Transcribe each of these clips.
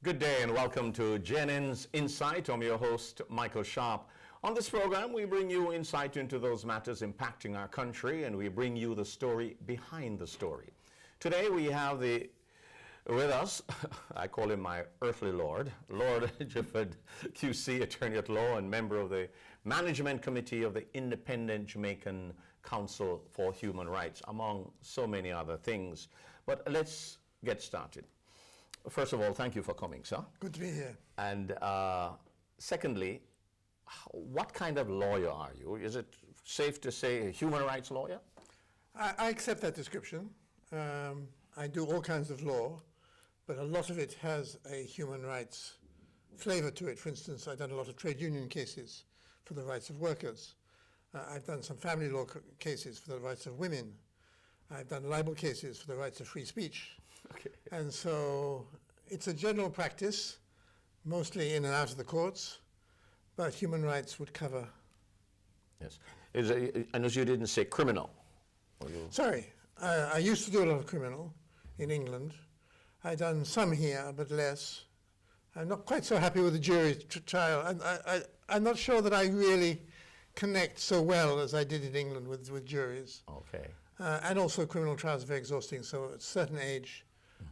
Good day and welcome to Jnn Insight. I'm your host, Michael Sharp. On this program, we bring you insight into those matters impacting our country, and we bring you the story behind the story. Today we have with us, I call him my earthly lord, Lord Gifford QC, attorney at law and member of the Management Committee of the Independent Jamaican Council for Human Rights, among so many other things. But let's get started. First of all, thank you for coming, sir. Good to be here. And secondly, what kind of lawyer are you? Is it safe to say a human rights lawyer? I accept that description. I do all kinds of law, but a lot of it has a human rights flavor to it. For instance, I've done a lot of trade union cases for the rights of workers. I've done some family law cases for the rights of women. I've done libel cases for the rights of free speech. Okay. And so it's a general practice, mostly in and out of the courts, but human rights would cover. Yes. And as you didn't say criminal. Sorry, I used to do a lot of criminal in England. I've done some here, but less. I'm not quite so happy with the jury trial. I'm not sure that I really connect so well as I did in England with juries. Okay. And also criminal trials are very exhausting, so at a certain age,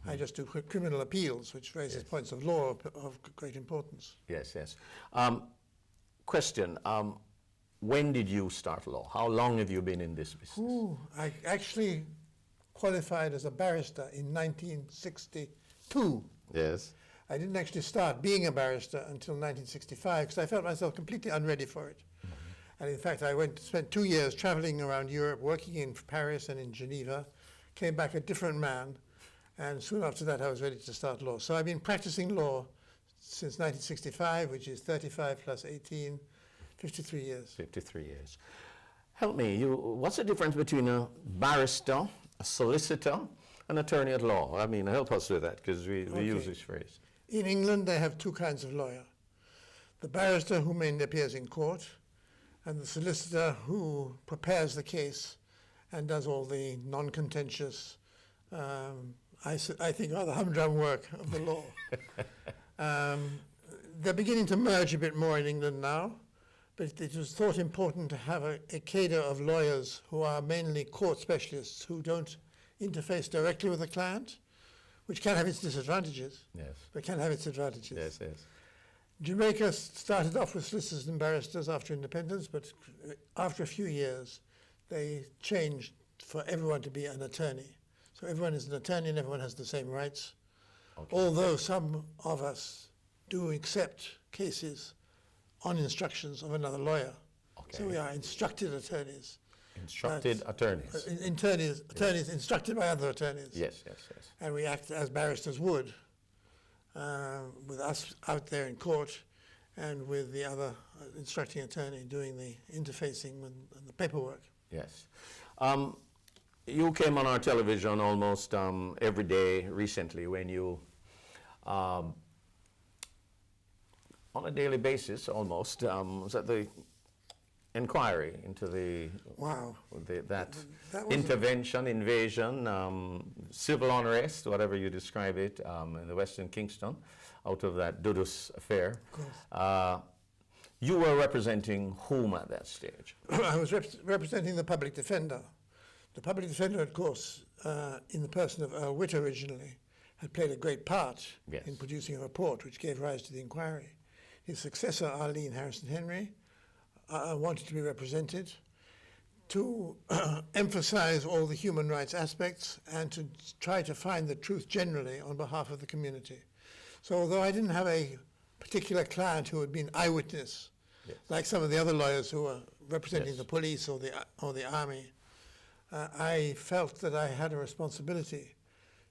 I just do criminal appeals, which raises points of law of great importance. Yes, yes. Question, when did you start law? How long have you been in this business? I actually qualified as a barrister in 1962. Yes. I didn't actually start being a barrister until 1965 because I felt myself completely unready for it. And in fact, I spent 2 years traveling around Europe, working in Paris and in Geneva, came back a different man, and soon after that I was ready to start law. So I've been practicing law since 1965, which is 35 plus 18, 53 years. 53 years. Help me, what's the difference between a barrister, a solicitor, an attorney at law? I mean, help us with that, because we use this phrase. In England, they have two kinds of lawyer. The barrister who mainly appears in court, and the solicitor who prepares the case and does all the non-contentious, I think, rather humdrum work of the law. They're beginning to merge a bit more in England now, but it was thought important to have a cadre of lawyers who are mainly court specialists who don't interface directly with the client, which can have its disadvantages, but can have its advantages. Yes, yes. Jamaica started off with solicitors and barristers after independence, but after a few years, they changed for everyone to be an attorney. So everyone is an attorney and everyone has the same rights, although some of us do accept cases on instructions of another lawyer. So we are instructed attorneys. Instructed attorneys. Attorneys instructed by other attorneys. Yes, yes, yes. And we act as barristers would. With us out there in court and with the other instructing attorney doing the interfacing and the paperwork. Yes. You came on our television almost every day recently when you, on a daily basis almost, was at the inquiry into that intervention, invasion, civil unrest, whatever you describe it, in the Western Kingston, out of that Dudus affair. You were representing whom at that stage? I was representing the public defender. The public defender, of course, in the person of Earl Witt originally, had played a great part in producing a report which gave rise to the inquiry. His successor, Arlene Harrison Henry, wanted to be represented to emphasize all the human rights aspects and to try to find the truth generally on behalf of the community. So although I didn't have a particular client who had been eyewitness, like some of the other lawyers who were representing the police or the army, I felt that I had a responsibility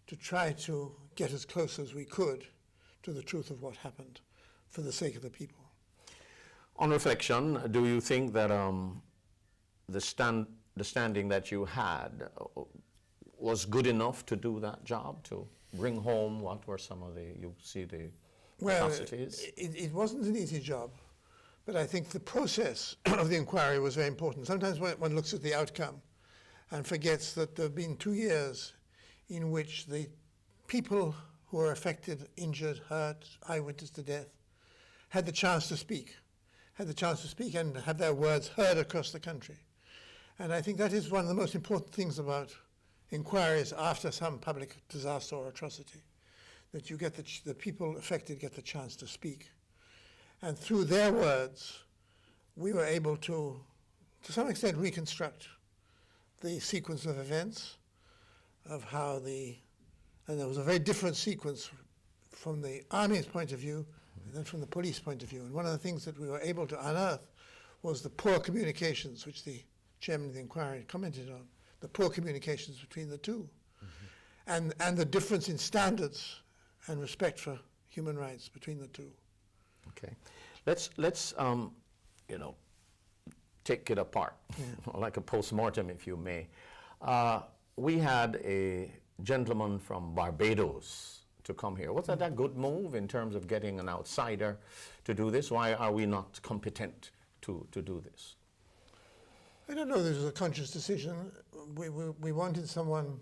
to try to get as close as we could to the truth of what happened for the sake of the people. On reflection, do you think that the standing that you had was good enough to do that job, to bring home what were some of the atrocities? It wasn't an easy job, but I think the process of the inquiry was very important. Sometimes one looks at the outcome and forgets that there have been 2 years in which the people who were affected, injured, hurt, eyewitness to death, had the chance to speak, and have their words heard across the country. And I think that is one of the most important things about inquiries after some public disaster or atrocity, that you get the people affected get the chance to speak. And through their words, we were able to some extent, reconstruct the sequence of events, of how and there was a very different sequence from the Army's point of view and then from the police point of view. And one of the things that we were able to unearth was the poor communications, which the chairman of the inquiry commented on, the poor communications between the two, and the difference in standards and respect for human rights between the two. Okay, let's take it apart, like a post-mortem, if you may. We had a gentleman from Barbados to come here. Was that a good move in terms of getting an outsider to do this? Why are we not competent to do this? I don't know. This was a conscious decision. We wanted someone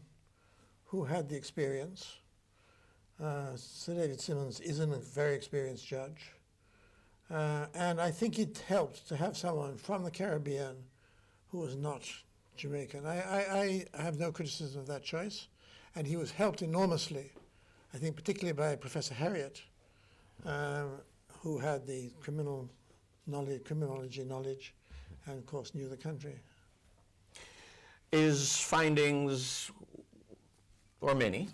who had the experience. Sir David Simmons isn't a very experienced judge. And I think it helped to have someone from the Caribbean who was not Jamaican. I have no criticism of that choice. And he was helped enormously, I think particularly by Professor Harriott, who had the criminology knowledge, and of course knew the country. Is findings, or many,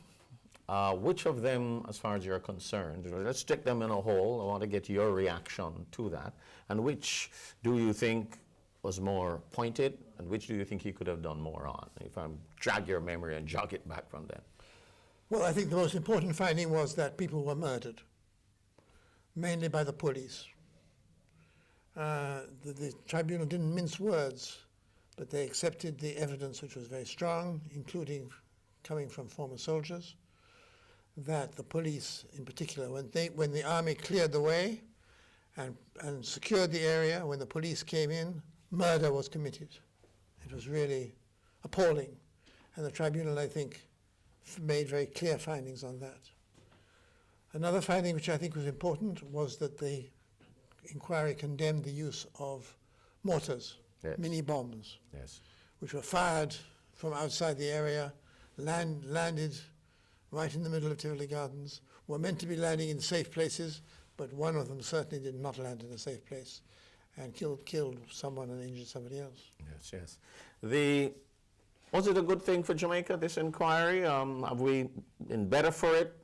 which of them, as far as you're concerned, let's stick them in a whole, I want to get your reaction to that, and which do you think was more pointed, and which do you think he could have done more on, if I drag your memory and jog it back from then? Well, I think the most important finding was that people were murdered, mainly by the police. The tribunal didn't mince words, but they accepted the evidence, which was very strong, including coming from former soldiers, that the police in particular, when the army cleared the way and secured the area, when the police came in, murder was committed. It was really appalling. And the tribunal, I think, made very clear findings on that. Another finding which I think was important was that the inquiry condemned the use of mortars, mini bombs, which were fired from outside the area, landed right in the middle of Tivoli Gardens, were meant to be landing in safe places, but one of them certainly did not land in a safe place and killed someone and injured somebody else. Yes. Was it a good thing for Jamaica, this inquiry? Have we been better for it?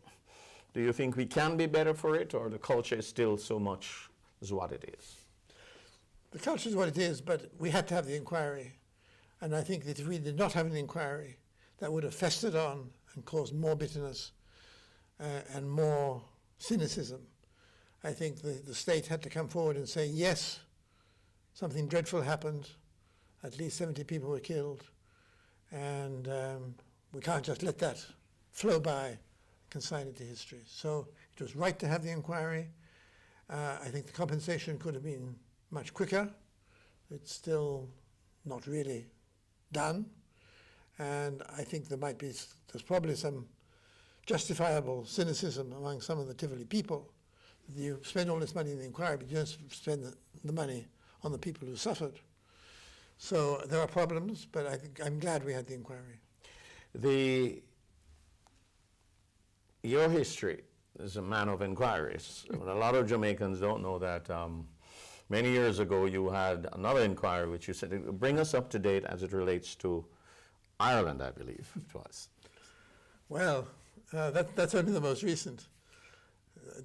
Do you think we can be better for it, or the culture is still so much is what it is? The culture is what it is, but we had to have the inquiry. And I think that if we did not have an inquiry, that would have festered on and caused more bitterness and more cynicism. I think the state had to come forward and say, yes, something dreadful happened, at least 70 people were killed, and we can't just let that flow by, consign it to history. So it was right to have the inquiry. I think the compensation could have been much quicker. It's still not really done. And I think there's probably some justifiable cynicism among some of the Tivoli people. You spend all this money in the inquiry, but you don't spend the money on the people who suffered. So there are problems, but I'm glad we had the inquiry. Your history as a man of inquiries. A lot of Jamaicans don't know that many years ago you had another inquiry which you said, bring us up to date as it relates to Ireland, I believe it was. Well, that's only the most recent.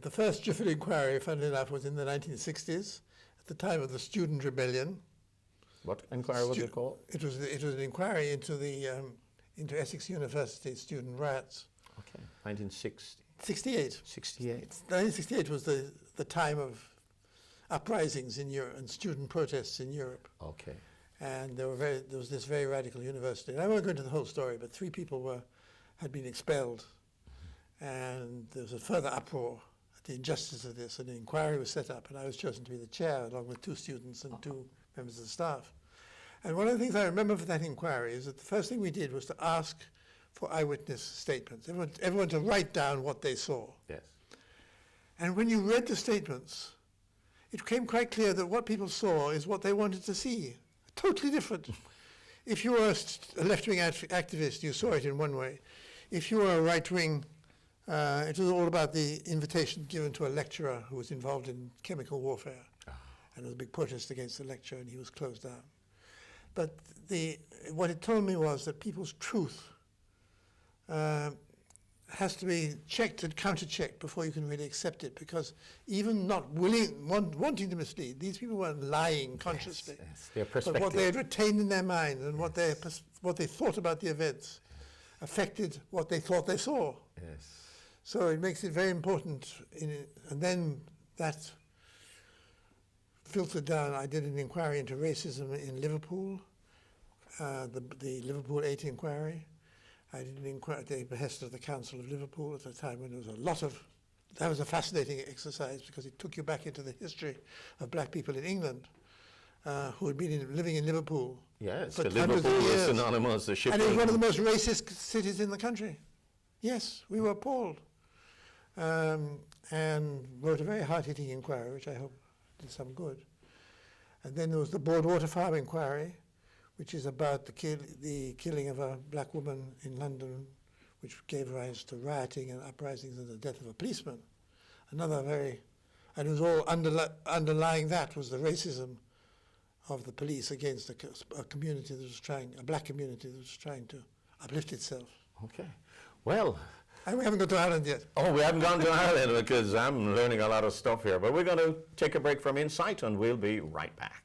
The first Gifford inquiry, funnily enough, was in the 1960s, at the time of the Student Rebellion. What inquiry was it called? It was an inquiry into into Essex University student riots. Okay, 1960. 68. 68. 1968 was the time of uprisings in Europe and student protests in Europe. Okay. And there was this very radical university. And I won't go into the whole story, but 3 people had been expelled. And there was a further uproar at the injustice of this, and an inquiry was set up, and I was chosen to be the chair, along with 2 students and 2 members of the staff. And one of the things I remember for that inquiry is that the first thing we did was to ask for eyewitness statements. Everyone to write down what they saw. Yes. And when you read the statements, it became quite clear that what people saw is what they wanted to see. Totally different. If you were a left-wing activist, you saw it in one way. If you were a right-wing, it was all about the invitation given to a lecturer who was involved in chemical warfare. And there was a big protest against the lecture, and he was closed down. But what it told me was that people's truth has to be checked and counter-checked before you can really accept it, because even not wanting to mislead, these people weren't lying consciously. Yes, their perspective. But what they had retained in their mind and what they thought about the events affected what they thought they saw. Yes. So it makes it very important. And then that filtered down. I did an inquiry into racism in Liverpool, the Liverpool 8 inquiry. I did an inquiry at the behest of the Council of Liverpool at a time when there was a lot of, that was a fascinating exercise because it took you back into the history of black people in England who had been living in Liverpool. Yes, for Liverpool is synonymous with shipping. And it was one of the most racist cities in the country. Yes, we were appalled. And wrote a very hard-hitting inquiry, which I hope did some good. And then there was the Broadwater Farm inquiry, which is about the killing of a black woman in London, which gave rise to rioting and uprisings and the death of a policeman. Another very, and it was all underlying that was the racism of the police against a community that was a black community that was trying to uplift itself. Okay, well. And we haven't got to Ireland yet. Oh, we haven't gone to Ireland because I'm learning a lot of stuff here. But we're going to take a break from Insight and we'll be right back.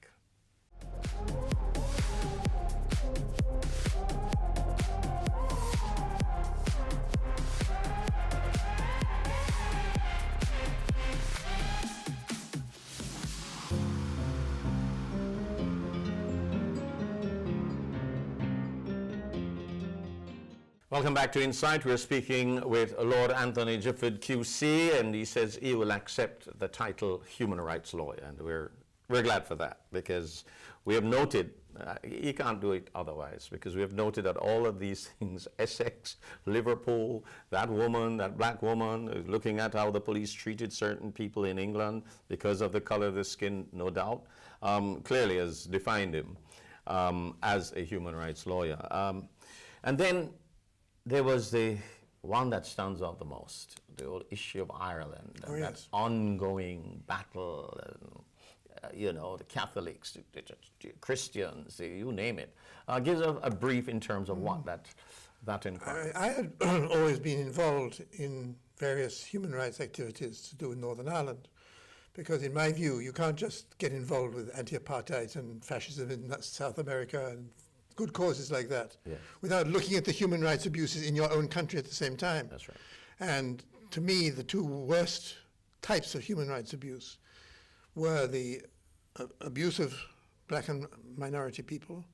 Welcome back to Insight. We're speaking with Lord Anthony Gifford QC, and he says he will accept the title human rights lawyer, and we're glad for that because we have noted, he can't do it otherwise, because we have noted that all of these things, Essex, Liverpool, that woman, that black woman, looking at how the police treated certain people in England because of the color of the skin, no doubt, clearly has defined him as a human rights lawyer. And then there was the one that stands out the most, the whole issue of Ireland, and that ongoing battle, and, the Catholics, the Christians, you name it. Give us a brief in terms of what that inquiry. I had always been involved in various human rights activities to do in Northern Ireland, because in my view, you can't just get involved with anti-apartheid and fascism in South America and good causes like that, without looking at the human rights abuses in your own country at the same time. That's right. And to me, the two worst types of human rights abuse were the abuse of black and minority people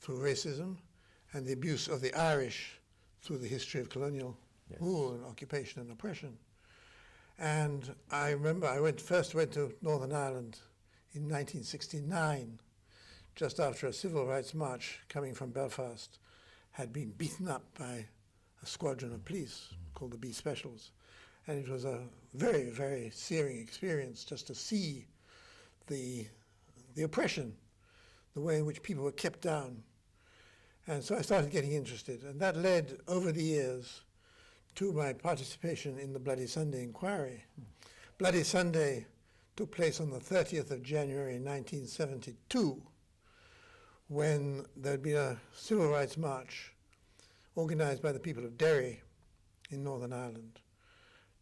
through racism, and the abuse of the Irish through the history of colonial rule and occupation and oppression. And I remember I first went to Northern Ireland in 1969, just after a civil rights march coming from Belfast had been beaten up by a squadron of police called the B Specials. And it was a very, very searing experience just to see the oppression, the way in which people were kept down. And so I started getting interested. And that led, over the years, to my participation in the Bloody Sunday inquiry. Bloody Sunday took place on the 30th of January 1972, when there had been a civil rights march organized by the people of Derry in Northern Ireland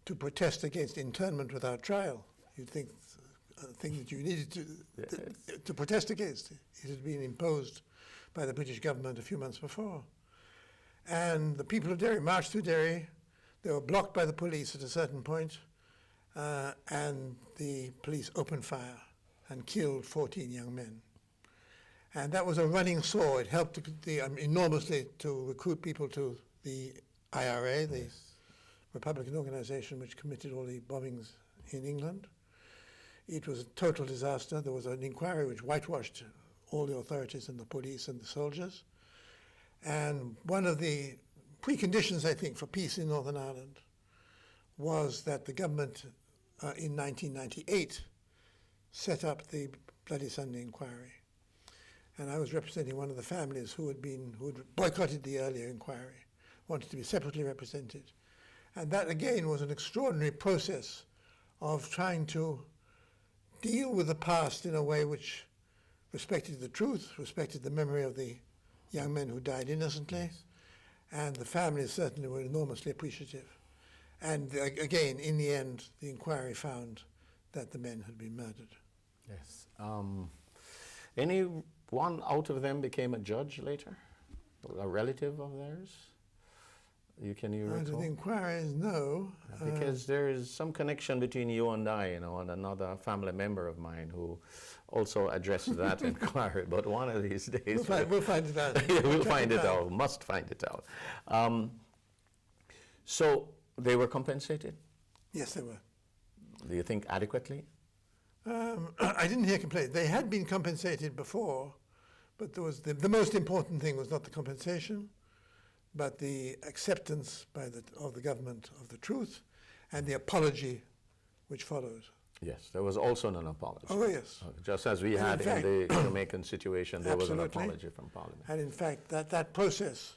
to protest against internment without trial. You'd think a thing that you needed to protest against. It had been imposed by the British government a few months before. And the people of Derry marched through Derry. They were blocked by the police at a certain point, and the police opened fire and killed 14 young men. And that was a running saw. It helped enormously to recruit people to the IRA, the Republican organization which committed all the bombings in England. It was a total disaster. There was an inquiry which whitewashed all the authorities and the police and the soldiers. And one of the preconditions, I think, for peace in Northern Ireland was that the government in 1998 set up the Bloody Sunday inquiry. And I was representing one of the families who had boycotted the earlier inquiry, wanted to be separately represented. And that, again, was an extraordinary process of trying to deal with the past in a way which respected the truth, respected the memory of the young men who died innocently, and the families certainly were enormously appreciative. And again, in the end, the inquiry found that the men had been murdered. Yes. Any one out of them became a judge later? A relative of theirs? Can you recall? The inquiries, no. Because there is some connection between you and I, and another family member of mine who also addressed that inquiry. But one of these days, we'll find it out. Yeah, we'll find it out. Must find it out. So they were compensated? Yes, they were. Do you think adequately? I didn't hear complaints. They had been compensated before, but there was the most important thing was not the compensation, but the acceptance of the government of the truth and the apology which followed. Yes, there was also an apology. Oh, yes. Just as we had in the Jamaican situation, there was an apology from Parliament. And in fact, that process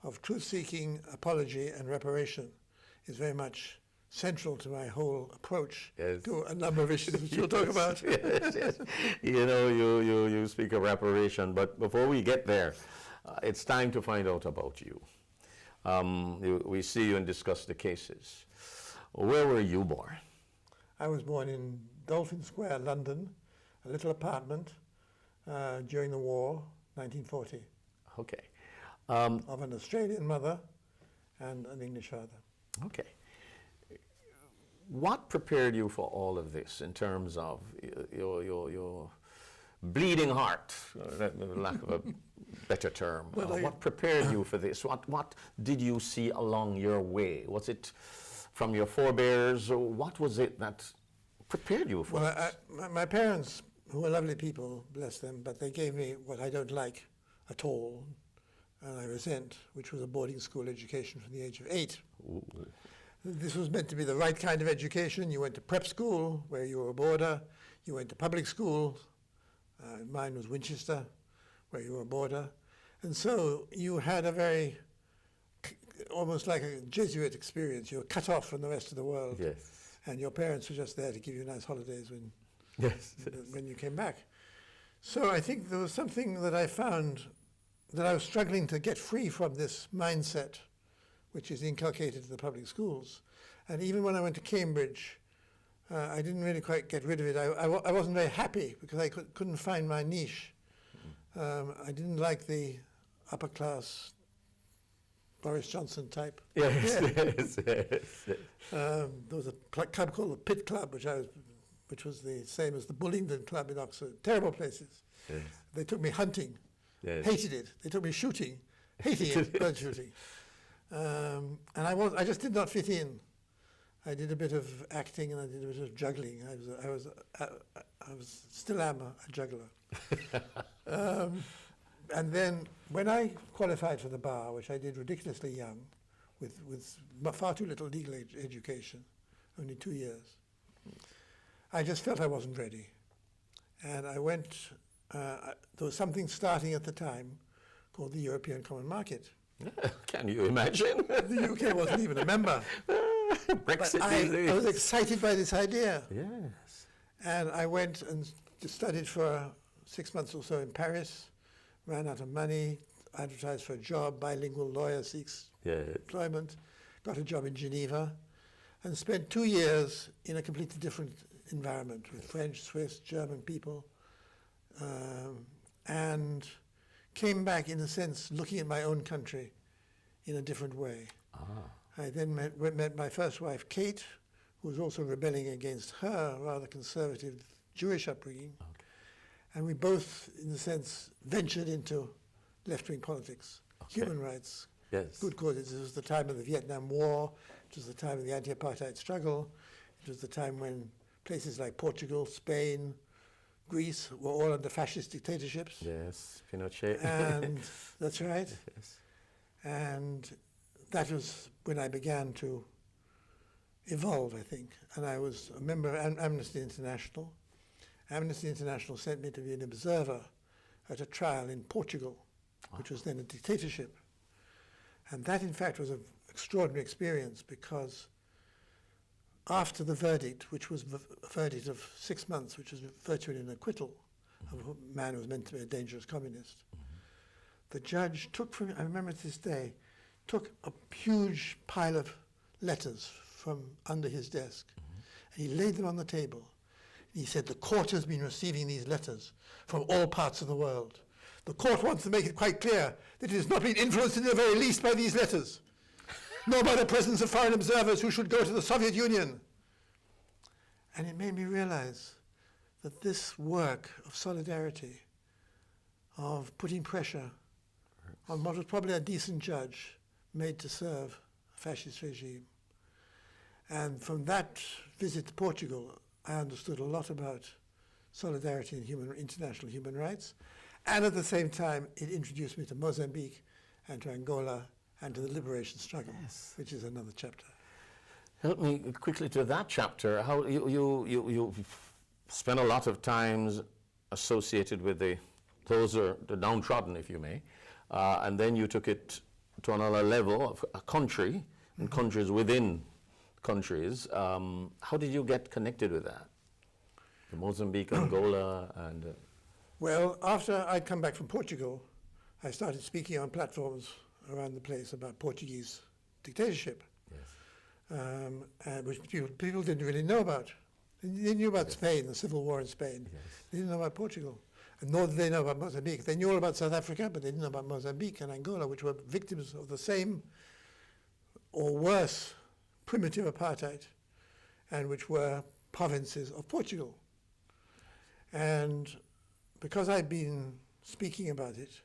of truth-seeking, apology, and reparation is very much central to my whole approach to a number of issues which we'll talk about. Yes. You speak of reparation, but before we get there, it's time to find out about you. We see you and discuss the cases. Where were you born? I was born in Dolphin Square, London, a little apartment during the war, 1940. Okay. Of an Australian mother and an English father. Okay. What prepared you for all of this in terms of your bleeding heart, for lack of a better term? What prepared you for this? What did you see along your way? Was it from your forebears? Or what was it that prepared you for this? My parents, who were lovely people, bless them, but they gave me what I don't like at all, and I resent, which was a boarding school education from the age of 8. Ooh. This was meant to be the right kind of education. You went to prep school, where you were a boarder. You went to public school. Mine was Winchester, where you were a boarder. And so you had a very, almost like a Jesuit experience. You were cut off from the rest of the world. Yes. And your parents were just there to give you nice holidays when you came back. So I think there was something that I found that I was struggling to get free from this mindset, which is inculcated in the public schools. And even when I went to Cambridge, I didn't really quite get rid of it. I wasn't very happy because I couldn't find my niche. I didn't like the upper class Boris Johnson type. Yes. There was a club called the Pit Club, which was the same as the Bullingdon Club in Oxford. Terrible places. Yes. They took me hunting, Yes. hated it. They took me shooting, hating it, bird shooting. And I just did not fit in. I did a bit of acting and I did a bit of juggling. I still am a juggler. And then when I qualified for the bar, which I did ridiculously young, with far too little legal education, only 2 years, I just felt I wasn't ready. And I went, there was something starting at the time called the European Common Market. Can you imagine? The UK wasn't even a member. Brexit. I was excited by this idea. Yes. And I went and studied for 6 months or so in Paris, ran out of money, advertised for a job, bilingual lawyer seeks employment, got a job in Geneva, and spent 2 years in a completely different environment with French, Swiss, German people, and came back, in a sense, looking at my own country in a different way. I then met my first wife, Kate, who was also rebelling against her rather conservative Jewish upbringing. Okay. And we both, in a sense, ventured into left-wing politics, human rights, good causes. It was the time of the Vietnam War. It was the time of the anti-apartheid struggle. It was the time when places like Portugal, Spain, Greece were all under fascist dictatorships. Yes, Pinochet. And that's right. Yes. And that was when I began to evolve, I think. And I was a member of Amnesty International. Amnesty International sent me to be an observer at a trial in Portugal, which was then a dictatorship. And that, in fact, was an extraordinary experience, because after the verdict, which was a verdict of 6 months, which was virtually an acquittal of a man who was meant to be a dangerous communist, the judge took from, I remember to this day, took a huge pile of letters from under his desk, and he laid them on the table. And he said, the court has been receiving these letters from all parts of the world. The court wants to make it quite clear that it has not been influenced in the very least by these letters, nor by the presence of foreign observers who should go to the Soviet Union. And it made me realize that this work of solidarity, of putting pressure on what was probably a decent judge made to serve a fascist regime. And from that visit to Portugal, I understood a lot about solidarity and international human rights. And at the same time, it introduced me to Mozambique and to Angola and to the liberation struggle, which is another chapter. Help me quickly to that chapter. How you spent a lot of times associated with the downtrodden, if you may, and then you took it to another level of a country and countries within countries. How did you get connected with that? The Mozambique, Angola, and... Well, after I'd come back from Portugal, I started speaking on platforms around the place about Portuguese dictatorship, which people didn't really know about. They knew about Spain, the civil war in Spain. They didn't know about Portugal. And nor did they know about Mozambique. They knew all about South Africa, but they didn't know about Mozambique and Angola, which were victims of the same or worse primitive apartheid, and which were provinces of Portugal. And because I'd been speaking about it,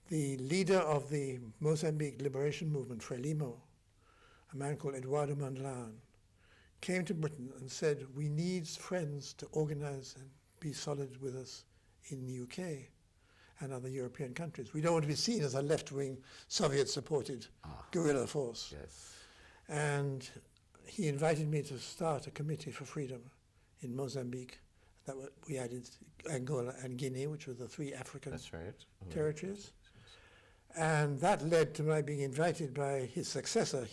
the leader of the Mozambique liberation movement, Frelimo, a man called Eduardo Mondlane, came to Britain and said, we need friends to organize and be solid with us in the UK and other European countries. We don't want to be seen as a left-wing Soviet-supported guerrilla force. And he invited me to start a committee for freedom in Mozambique. We added Angola and Guinea, which were the 3 African territories. And that led to my being invited by his successor.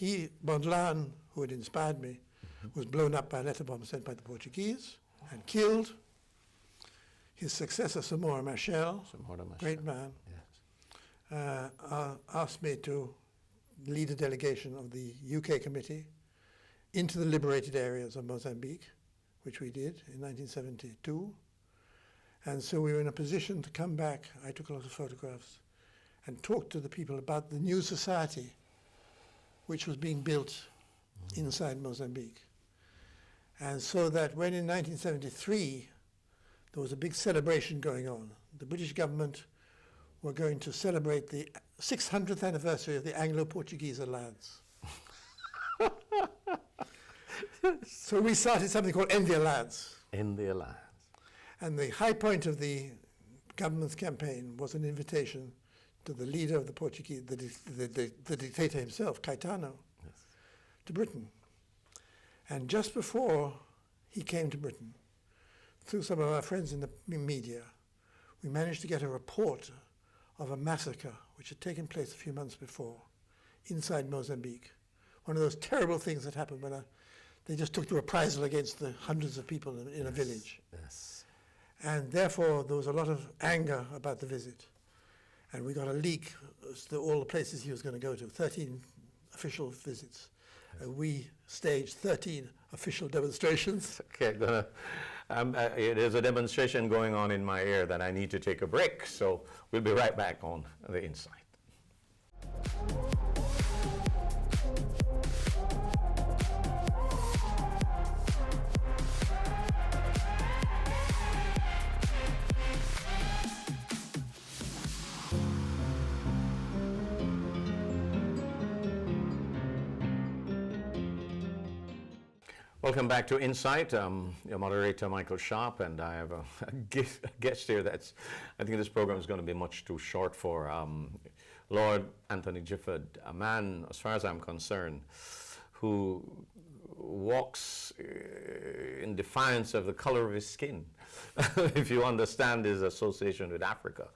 Mondlane, who had inspired me, was blown up by a letter bomb sent by the Portuguese and killed. His successor, Samora Machel, great man, asked me to lead a delegation of the UK committee into the liberated areas of Mozambique, which we did in 1972. And so we were in a position to come back. I took a lot of photographs and talked to the people about the new society which was being built inside Mozambique. And so that when in 1973 there was a big celebration going on, the British government were going to celebrate the 600th anniversary of the Anglo-Portuguese Alliance. So we started something called End the Alliance. End the Alliance. And the high point of the government's campaign was an invitation to the leader of the Portuguese, the dictator himself, Caetano, to Britain. And just before he came to Britain, through some of our friends in the media, we managed to get a report of a massacre which had taken place a few months before inside Mozambique. One of those terrible things that happened when they just took the reprisal against the hundreds of people in a village. And therefore, there was a lot of anger about the visit. And we got a leak as to all the places he was going to go to, 13 official visits. We staged 13 official demonstrations. Okay, there's a demonstration going on in my ear that I need to take a break, so we'll be right back on The Insight. Welcome back to Insight. Your moderator, Michael Sharp, and I have a guest here I think this program is going to be much too short for. Lord Anthony Gifford, a man, as far as I'm concerned, who walks in defiance of the color of his skin, if you understand his association with Africa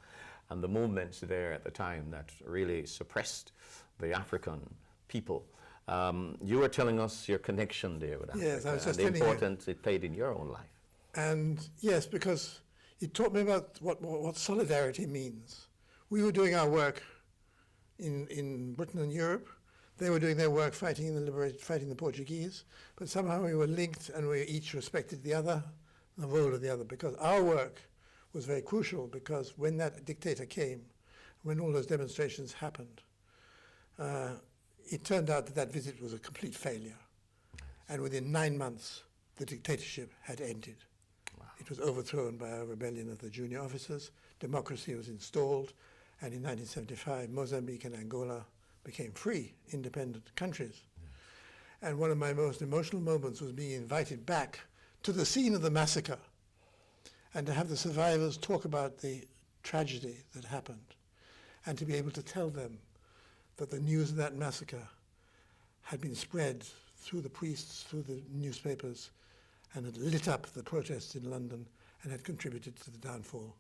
and the movements there at the time that really suppressed the African people. You were telling us your connection there with Africa, yes, I was just and the importance it played in your own life. And yes, because it taught me about what solidarity means. We were doing our work in Britain and Europe. They were doing their work fighting the Portuguese, but somehow we were linked and we each respected the other, the role of the other, because our work was very crucial, because when that dictator came, when all those demonstrations happened, it turned out that that visit was a complete failure. And within 9 months, the dictatorship had ended. Wow. It was overthrown by a rebellion of the junior officers. Democracy was installed. And in 1975, Mozambique and Angola became free, independent countries. And one of my most emotional moments was being invited back to the scene of the massacre and to have the survivors talk about the tragedy that happened and to be able to tell them that the news of that massacre had been spread through the priests, through the newspapers, and had lit up the protests in London and had contributed to the downfall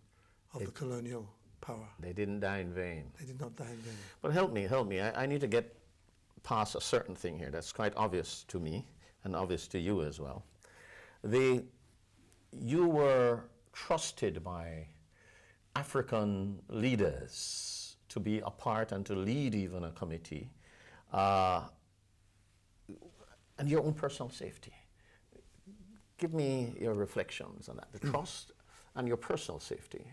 of the colonial power. They didn't die in vain. They did not die in vain. But help me. I need to get past a certain thing here that's quite obvious to me and obvious to you as well. You were trusted by African leaders to be a part and to lead even a committee, and your own personal safety. Give me your reflections on that, the trust and your personal safety.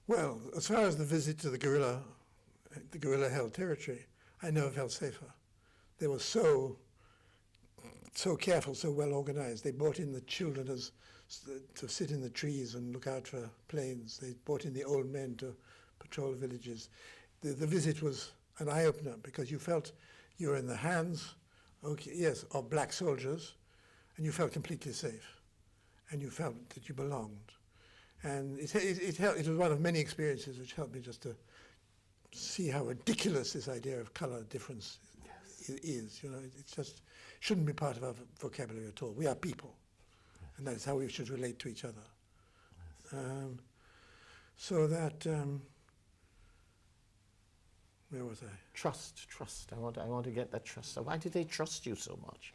Well, as far as the visit to the guerrilla-held territory, I never felt safer. They were so careful, so well organized. They brought in the children to sit in the trees and look out for planes. They brought in the old men to patrol villages. The visit was an eye-opener because you felt you were in the hands, of black soldiers, and you felt completely safe, and you felt that you belonged. And it was one of many experiences which helped me just to see how ridiculous this idea of color difference is. You know, it just shouldn't be part of our vocabulary at all. We are people, and that is how we should relate to each other. So that, where was I? Trust. I want to get that trust. Why did they trust you so much?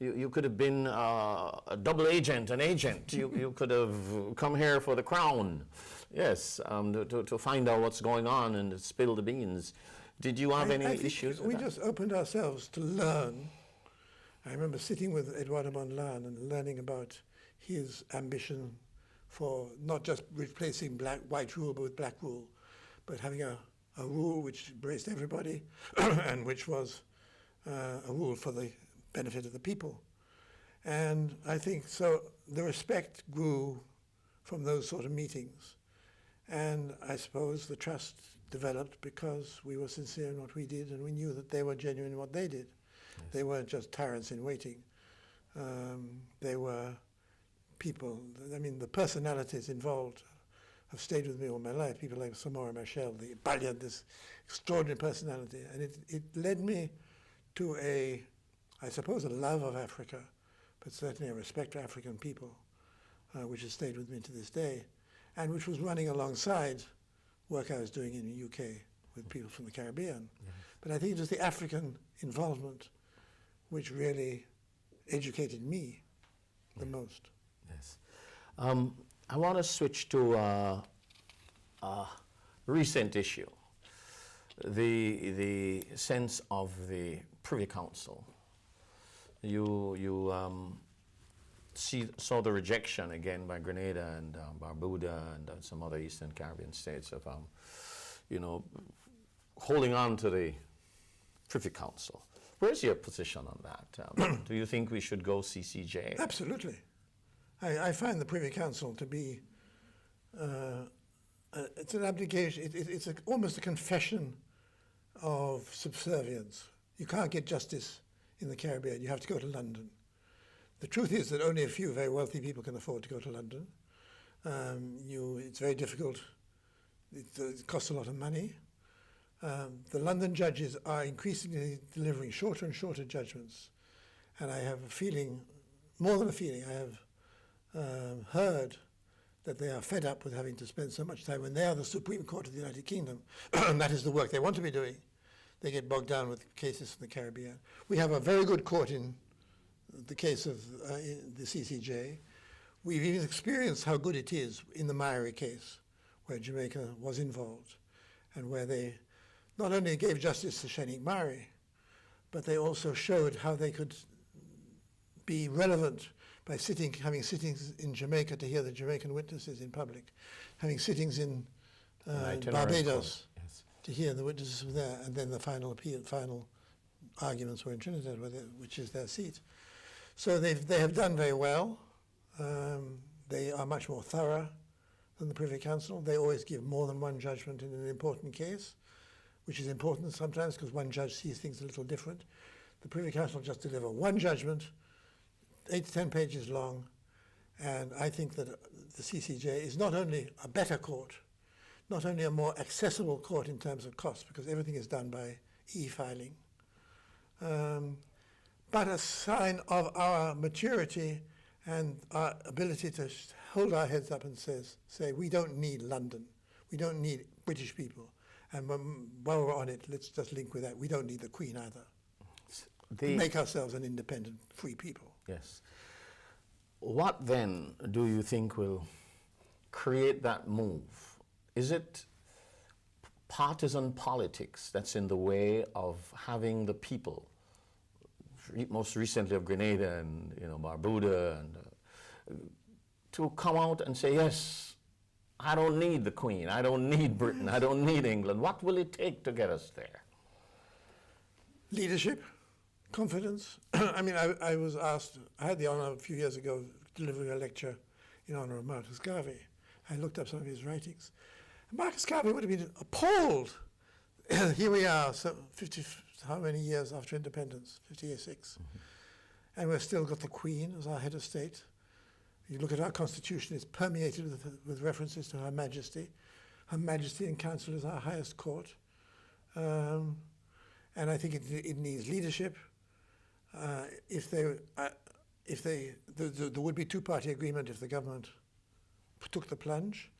You could have been a double agent, an agent. You could have come here for the crown. Yes, to find out what's going on and spill the beans. Did you have any issues with we that? just opened ourselves to learn. I remember sitting with Eduardo Mondlane and learning about his ambition for not just replacing white rule with black rule, but having a rule which embraced everybody and which was a rule for the benefit of the people. And I think so the respect grew from those sort of meetings. And I suppose the trust developed because we were sincere in what we did and we knew that they were genuine in what they did. Yes. They weren't just tyrants in waiting. They were people. I mean, the personalities involved have stayed with me all my life. People like Samora Machel, the Italian, this extraordinary personality. And it led me to I suppose a love of Africa, but certainly a respect for African people, which has stayed with me to this day, and which was running alongside work I was doing in the UK with people from the Caribbean. Yes. But I think it was the African involvement which really educated me the most. Yes. I want to switch to a recent issue, the sense of the Privy Council. You saw the rejection again by Grenada and Barbuda and some other Eastern Caribbean states of, holding on to the Privy Council. Where's your position on that? Do you think we should go CCJ? Absolutely. I find the Privy Council to be, it's an abdication, it's almost a confession of subservience. You can't get justice in the Caribbean, you have to go to London. The truth is that only a few very wealthy people can afford to go to London. It's very difficult, it costs a lot of money. The London judges are increasingly delivering shorter and shorter judgments. And I have a feeling, more than a feeling, I have heard that they are fed up with having to spend so much time when they are the Supreme Court of the United Kingdom, and that is the work they want to be doing. They get bogged down with cases from the Caribbean. We have a very good court in the case of the CCJ. We've even experienced how good it is in the Maori case, where Jamaica was involved, and where they not only gave justice to Shanique Maori, but they also showed how they could be relevant by having sittings in Jamaica to hear the Jamaican witnesses in public, having sittings in Barbados to hear the witnesses from there, and then the final arguments were in Trinidad, which is their seat. So they have done very well. They are much more thorough than the Privy Council. They always give more than one judgment in an important case, which is important sometimes because one judge sees things a little different. The Privy Council just deliver one judgment, 8 to 10 pages long, and I think that the CCJ is not only a better court, not only a more accessible court in terms of cost, because everything is done by e-filing, but a sign of our maturity and our ability to hold our heads up and say we don't need London, we don't need British people, and while we're on it, let's just link with that. We don't need the Queen either. Make ourselves an independent, free people. Yes. What then do you think will create that move? Is it partisan politics that's in the way of having the people, most recently of Grenada and Barbuda, and to come out and say, yes, I don't need the Queen, I don't need Britain, I don't need England. What will it take to get us there? Leadership. Confidence. I mean, I was asked, I had the honor a few years ago of delivering a lecture in honor of Marcus Garvey. I looked up some of his writings. And Marcus Garvey would have been appalled. Here we are, so 50, how many years after independence? 56. Mm-hmm. And we've still got the Queen as our head of state. You look at our Constitution, it's permeated with references to Her Majesty. Her Majesty in Council is our highest court. And I think it needs leadership. There would be two-party agreement if the government took the plunge.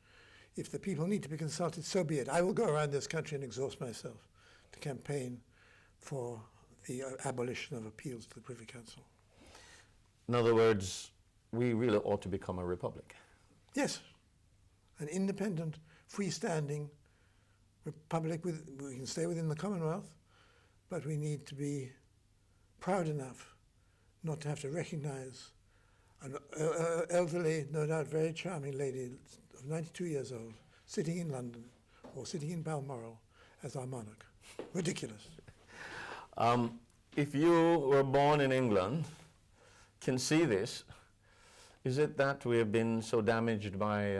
If the people need to be consulted, so be it. I will go around this country and exhaust myself to campaign for the abolition of appeals to the Privy Council. In other words, we really ought to become a republic. Yes, an independent, freestanding republic. We can stay within the Commonwealth, but we need to be proud enough not to have to recognize an elderly, no doubt very charming lady of 92 years old sitting in London or sitting in Balmoral as our monarch. Ridiculous. If you were born in England, can see this, is it that we have been so damaged by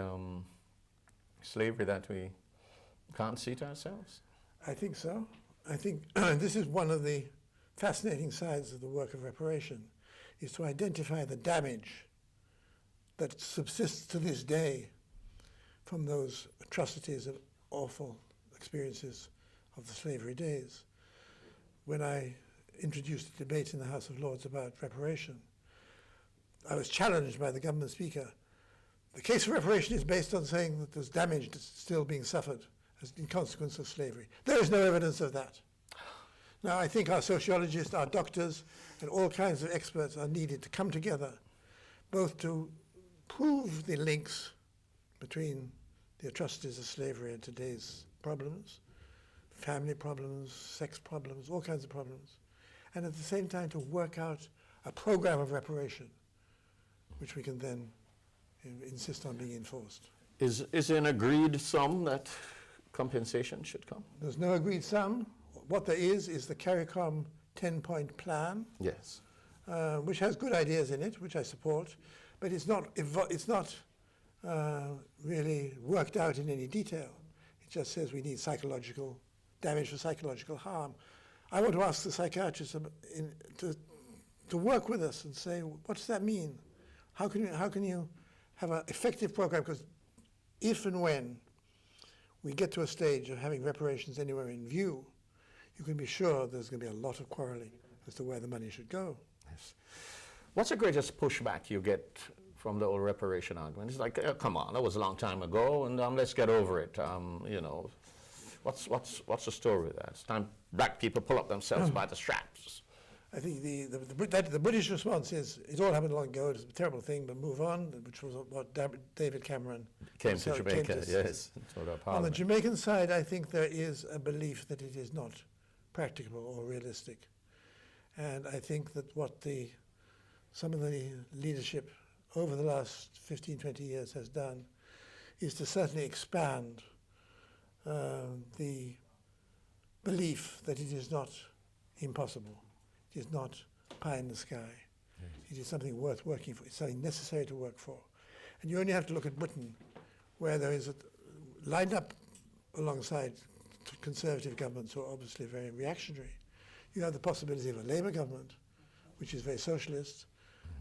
slavery that we can't see it ourselves? I think so. I think this is one of the fascinating sides of the work of reparation, is to identify the damage that subsists to this day from those atrocities and awful experiences of the slavery days. When I introduced a debate in the House of Lords about reparation, I was challenged by the government speaker. The case for reparation is based on saying that there's damage that's still being suffered as in consequence of slavery. There is no evidence of that. Now, I think our sociologists, our doctors, and all kinds of experts are needed to come together, both to prove the links between the atrocities of slavery and today's problems, family problems, sex problems, all kinds of problems, and at the same time to work out a program of reparation, which we can then insist on being enforced. Is there an agreed sum that compensation should come? There's no agreed sum. What there is the CARICOM 10-point plan. Yes. Which has good ideas in it, which I support, but it's not really worked out in any detail. It just says we need psychological damage for psychological harm. I want to ask the psychiatrists to work with us and say, what does that mean? How can you have an effective program? Because if and when we get to a stage of having reparations anywhere in view, you can be sure there's going to be a lot of quarreling as to where the money should go. Yes. What's the greatest pushback you get from the old reparation argument? It's like, come on, that was a long time ago, and let's get over it. You know, what's the story with that? It's time black people pull up themselves by the straps. I think the British response is, it all happened long ago, it's a terrible thing, but move on, which was what David Cameron came to Jamaica, yes. On the Jamaican side, I think there is a belief that it is not practicable or realistic. And I think that what some of the leadership over the last 15, 20 years has done is to certainly expand the belief that it is not impossible. It is not pie in the sky. Yes. It is something worth working for. It's something necessary to work for. And you only have to look at Britain, where there is lined up alongside conservative governments who are obviously very reactionary. You have the possibility of a Labour government, which is very socialist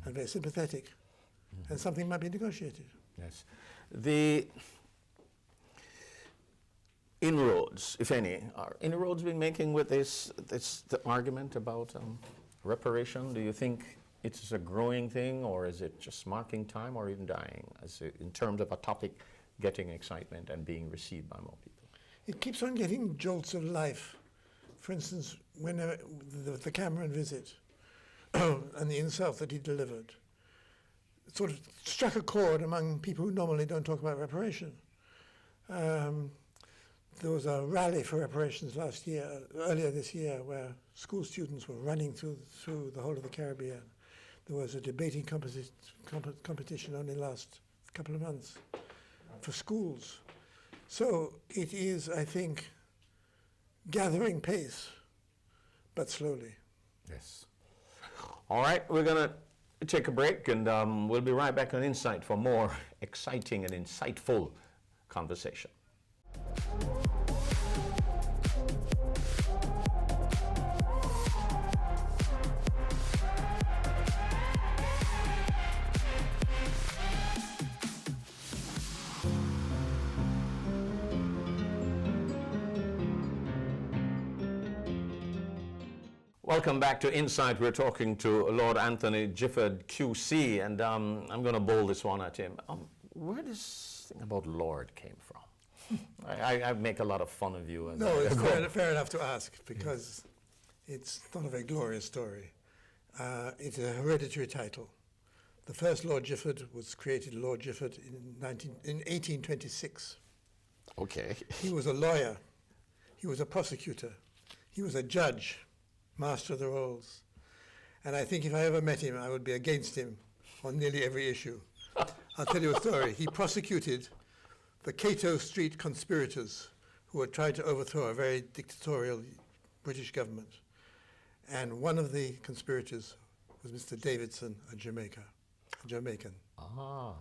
and very sympathetic, and something might be negotiated. Yes. The inroads, if any, are inroads been making with the argument about reparation? Do you think it's a growing thing, or is it just marking time, or even dying, in terms of a topic getting excitement and being received by more people? It keeps on getting jolts of life. For instance, when the Cameron visit and the insult that he delivered, it sort of struck a chord among people who normally don't talk about reparation. There was a rally for reparations earlier this year, where school students were running through the whole of the Caribbean. There was a debating competition only last couple of months for schools. So it is, I think, gathering pace, but slowly. Yes. All right, we're going to take a break, and we'll be right back on Insight for more exciting and insightful conversation. Welcome back to Insight. We're talking to Lord Anthony Gifford, QC, and I'm going to bowl this one at him. Where does this thing about Lord came from? I make a lot of fun of you. No, it's fair enough to ask, because it's not a very glorious story. It's a hereditary title. The first Lord Gifford was created Lord Gifford in 1826. Okay. He was a lawyer. He was a prosecutor. He was a judge. Master of the rolls. And I think if I ever met him, I would be against him on nearly every issue. I'll tell you a story. He prosecuted the Cato Street conspirators who had tried to overthrow a very dictatorial British government. And one of the conspirators was Mr. Davidson, a Jamaican. Ah.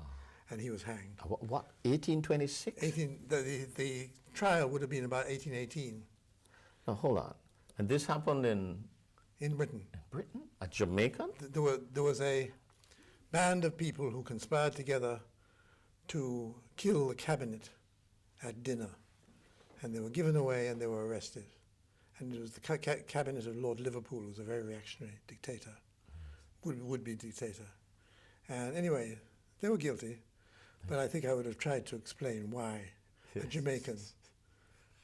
And he was hanged. What, 1826? The trial would have been about 1818. Now, hold on. And this happened in Britain. In Britain? A Jamaican? There was a band of people who conspired together to kill the cabinet at dinner. And they were given away and they were arrested. And it was the cabinet of Lord Liverpool, who was a very reactionary dictator, would-be dictator. And anyway, they were guilty, but I think I would have tried to explain why a Jamaican,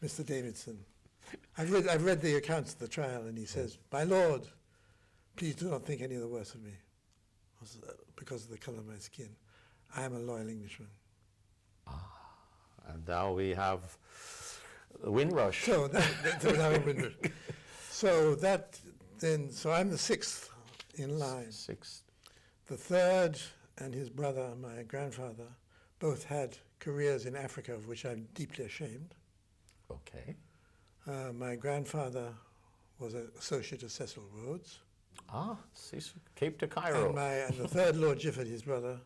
Mr. Davidson. I've read the accounts of the trial, and he says, "My lord, please do not think any of the worse of me because of the color of my skin. I am a loyal Englishman." And now we have the Windrush. So So I'm the sixth in line. Sixth. The third and his brother, my grandfather, both had careers in Africa, of which I'm deeply ashamed. Okay. My grandfather was an associate of Cecil Rhodes. Cape to Cairo. And the third Lord Gifford, his brother,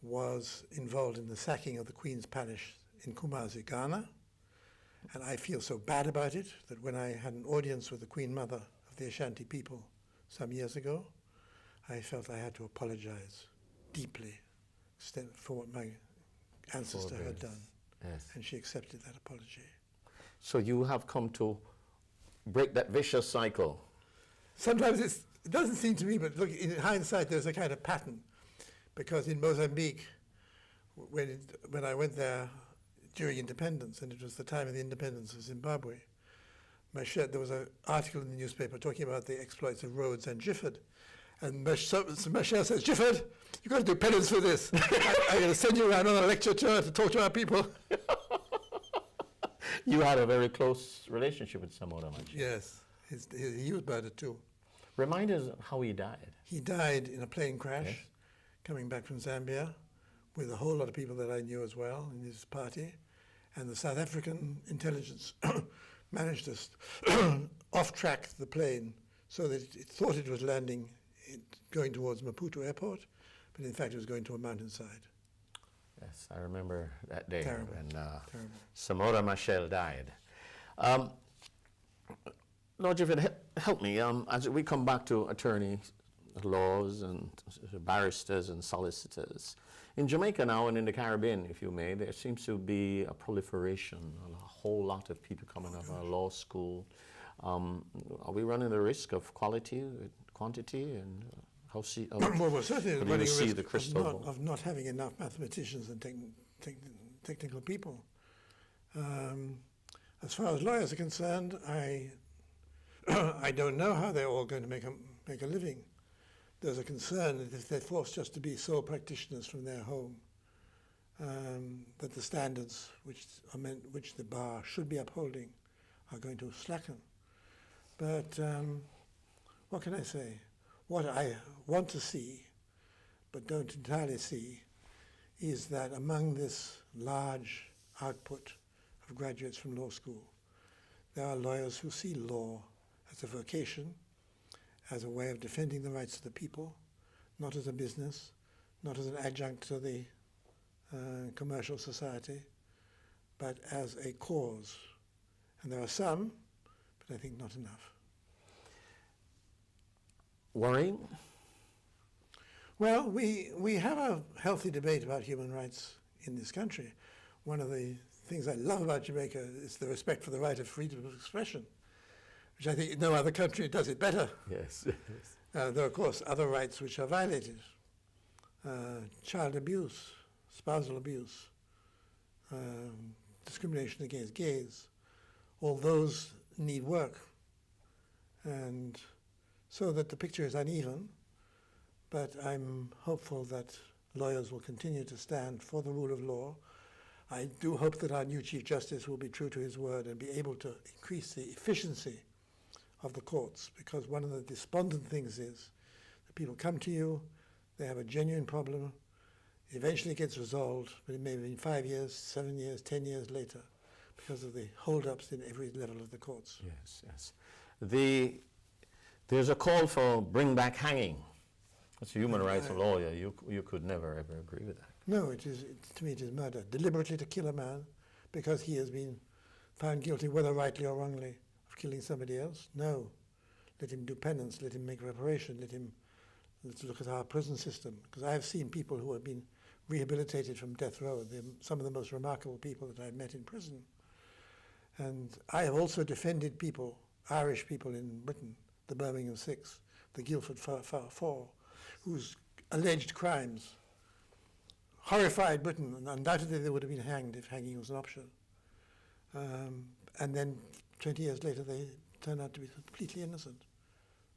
was involved in the sacking of the Queen's Palace in Kumasi, Ghana. And I feel so bad about it that when I had an audience with the Queen Mother of the Ashanti people some years ago, I felt I had to apologize deeply for what my ancestor had done. Yes. And she accepted that apology. So you have come to break that vicious cycle. Sometimes it doesn't seem to me, but look, in hindsight, there's a kind of pattern. Because in Mozambique, when I went there during independence, and it was the time of the independence of Zimbabwe, there was an article in the newspaper talking about the exploits of Rhodes and Gifford. And Michel says, Gifford, you've got to do penance for this. I'm going to send you around on a lecture tour to talk to our people. You had a very close relationship with Samora Machel. Yes, he was murdered too. Remind us how he died. He died in a plane crash, Yes. coming back from Zambia, with a whole lot of people that I knew as well in his party. And the South African intelligence managed to off-track the plane so that it thought it was landing, going towards Maputo Airport, but in fact it was going to a mountainside. Yes, I remember that day Terrible. when Terrible. Samora Machel died. Lord Gifford, help me as we come back to attorney laws and barristers and solicitors. In Jamaica now and in the Caribbean, if you may, there seems to be a proliferation, a whole lot of people coming out of law school. Are we running the risk of quality, quantity, and how well, we're certainly how do running you a see risk the crystal ball? of not having enough mathematicians and technical people. As far as lawyers are concerned, I don't know how they're all going to make a living. There's a concern that if they're forced just to be sole practitioners from their home, that the standards which the bar should be upholding are going to slacken. But what can I say? What I want to see, but don't entirely see, is that among this large output of graduates from law school, there are lawyers who see law as a vocation, as a way of defending the rights of the people, not as a business, not as an adjunct to the commercial society, but as a cause. And there are some, but I think not enough. Worrying? Well, we have a healthy debate about human rights in this country. One of the things I love about Jamaica is the respect for the right of freedom of expression, which I think no other country does it better. Yes. There are, of course, other rights which are violated. Child abuse, spousal abuse, discrimination against gays. All those need work. And so that the picture is uneven, but I'm hopeful that lawyers will continue to stand for the rule of law. I do hope that our new Chief Justice will be true to his word and be able to increase the efficiency of the courts, because one of the despondent things is that people come to you, they have a genuine problem, eventually it gets resolved, but it may be 5 years, 7 years, 10 years later, because of the hold-ups in every level of the courts. Yes, yes. There's a call for bring back hanging. As a human rights lawyer, you could never ever agree with that. No, to me it is murder. Deliberately to kill a man because he has been found guilty, whether rightly or wrongly, of killing somebody else. No. Let him do penance, let him make reparation, let's look at our prison system. Because I have seen people who have been rehabilitated from death row. They're some of the most remarkable people that I've met in prison. And I have also defended people, Irish people in Britain, the Birmingham Six, the Guildford Four, whose alleged crimes horrified Britain, and undoubtedly they would have been hanged if hanging was an option. And then 20 years later they turned out to be completely innocent.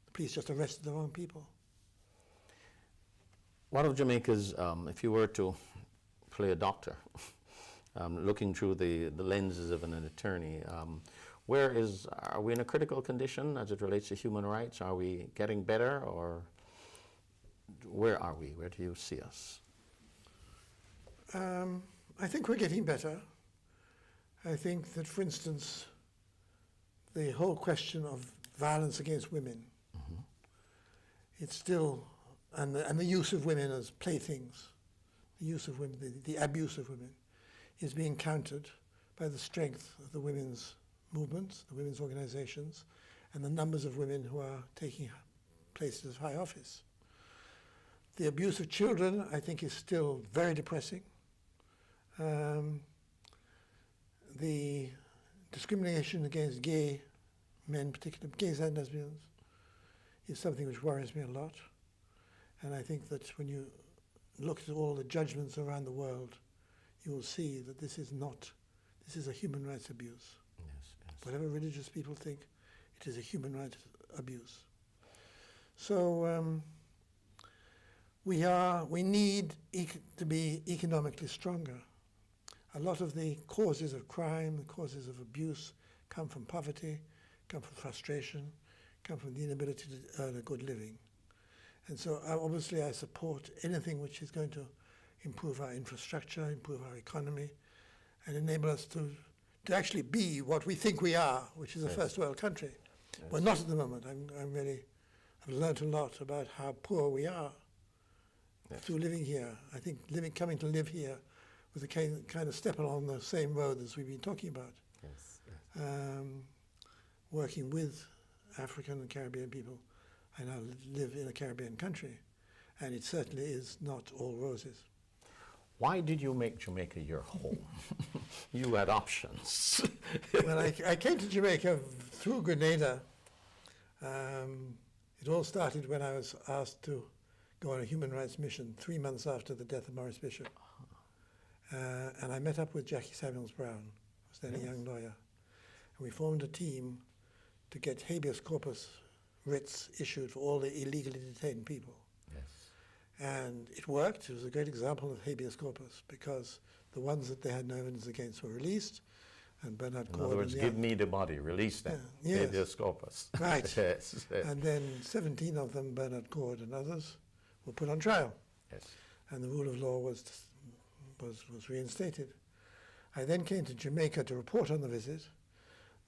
The police just arrested the wrong people. One of Jamaica's, if you were to play a doctor, looking through the lenses of an attorney, are we in a critical condition as it relates to human rights? Are we getting better, or where are we? Where do you see us? I think we're getting better. I think that, for instance, the whole question of violence against women, it's still, and the use of women as playthings, the use of women, the abuse of women, is being countered by the strength of the women's movements, the women's organizations, and the numbers of women who are taking places of high office. The abuse of children, I think, is still very depressing. the discrimination against gay men, particularly gays and lesbians, is something which worries me a lot. And I think that when you look at all the judgments around the world, you will see that this is a human rights abuse. Yes, yes. Whatever religious people think, it is a human rights abuse. So we need to be economically stronger. A lot of the causes of crime, the causes of abuse, come from poverty, come from frustration, come from the inability to earn a good living. And so obviously I support anything which is going to improve our infrastructure, improve our economy, and enable us to actually be what we think we are, which is a first world country. Yes. We're not at the moment. I've learned a lot about how poor we are through living here. I think coming to live here was a kind of step along the same road as we've been talking about. Yes, yes. Working with African and Caribbean people, I now live in a Caribbean country, and it certainly is not all roses. Why did you make Jamaica your home? You had options. Well, I came to Jamaica through Grenada. It all started when I was asked to go on a human rights mission 3 months after the death of Maurice Bishop. And I met up with Jackie Samuels Brown, who was then a young lawyer. And we formed a team to get habeas corpus writs issued for all the illegally detained people. Yes. And it worked. It was a great example of habeas corpus because the ones that they had no evidence against were released. And Bernard Cord. In other words, give me the body, release them. Yeah, yes. Habeas corpus. Right. Yes, yes. And then 17 of them, Bernard Cord and others, were put on trial. Yes. And the rule of law was reinstated. I then came to Jamaica to report on the visit,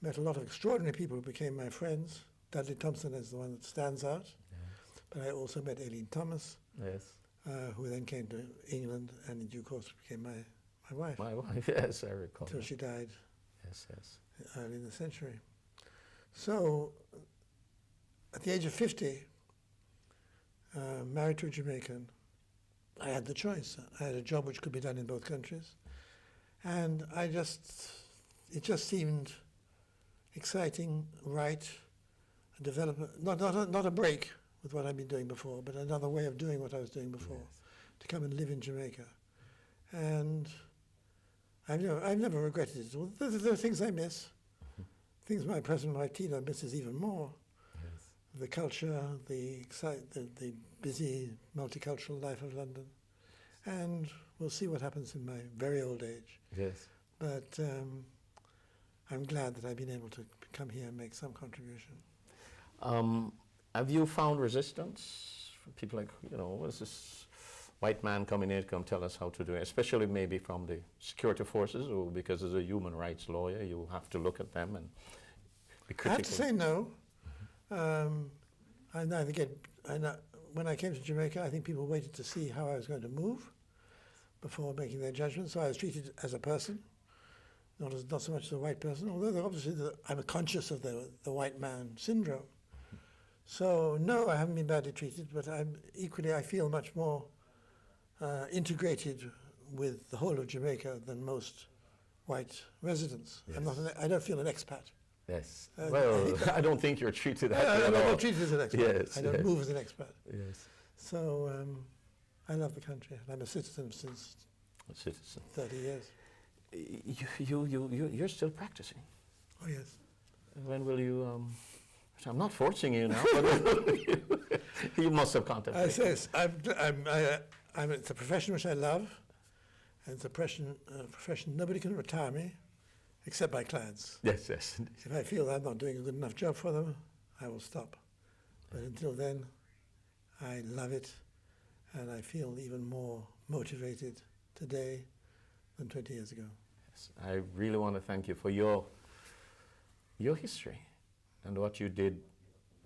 met a lot of extraordinary people who became my friends. Dudley Thompson is the one that stands out. Yes. But I also met Aileen Thomas, yes. Who then came to England and in due course became my wife. My wife, yes, I recall. Until she died. Yes, yes. Early in the century. So, at the age of 50, married to a Jamaican, I had the choice. I had a job which could be done in both countries. And it just seemed exciting, right, a development, not a break with what I'd been doing before, but another way of doing what I was doing before, yes. To come and live in Jamaica. And I've never regretted it. Well, there are things I miss, things my present wife Tina misses even more. Yes. The culture, the busy multicultural life of London. And we'll see what happens in my very old age. Yes. But I'm glad that I've been able to come here and make some contribution. Have you found resistance from people like, what's this white man coming in, come tell us how to do it, especially maybe from the security forces, or because as a human rights lawyer, you have to look at them and be critical? I have to say no. When I came to Jamaica, I think people waited to see how I was going to move before making their judgment. So I was treated as a person, not so much as a white person, although obviously I'm conscious of the white man syndrome. So no, I haven't been badly treated, but I feel much more integrated with the whole of Jamaica than most white residents. Yes. I don't feel an expat. Yes. Well, I don't think you're treated that way at all. I'm not treated as an expat. Yes, I don't move as an expat. Yes. So I love the country. I'm a citizen since 30 years. You're still practicing. Oh, yes. When will you... I'm not forcing you now, but you must have contemplated. It's a profession which I love, and it's a profession nobody can retire me, except my clients. Yes, yes. If I feel I'm not doing a good enough job for them, I will stop. But until then, I love it, and I feel even more motivated today than 20 years ago. Yes, I really want to thank you for your history and what you did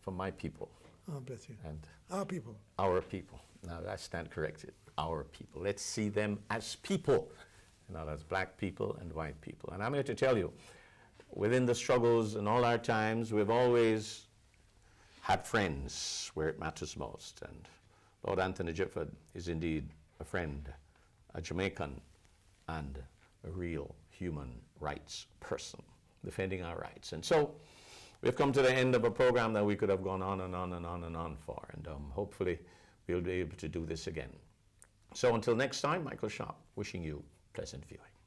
for my people. Oh, bless you. And our people. Our people. Now, I stand corrected. Our people. Let's see them as people, not as black people and white people. And I'm here to tell you, within the struggles and all our times, we've always had friends where it matters most. And Lord Anthony Gifford is indeed a friend, a Jamaican, and a real human rights person, defending our rights. And so we've come to the end of a program that we could have gone on and on and on and on for, and hopefully we'll be able to do this again. So until next time, Michael Sharp wishing you pleasant viewing.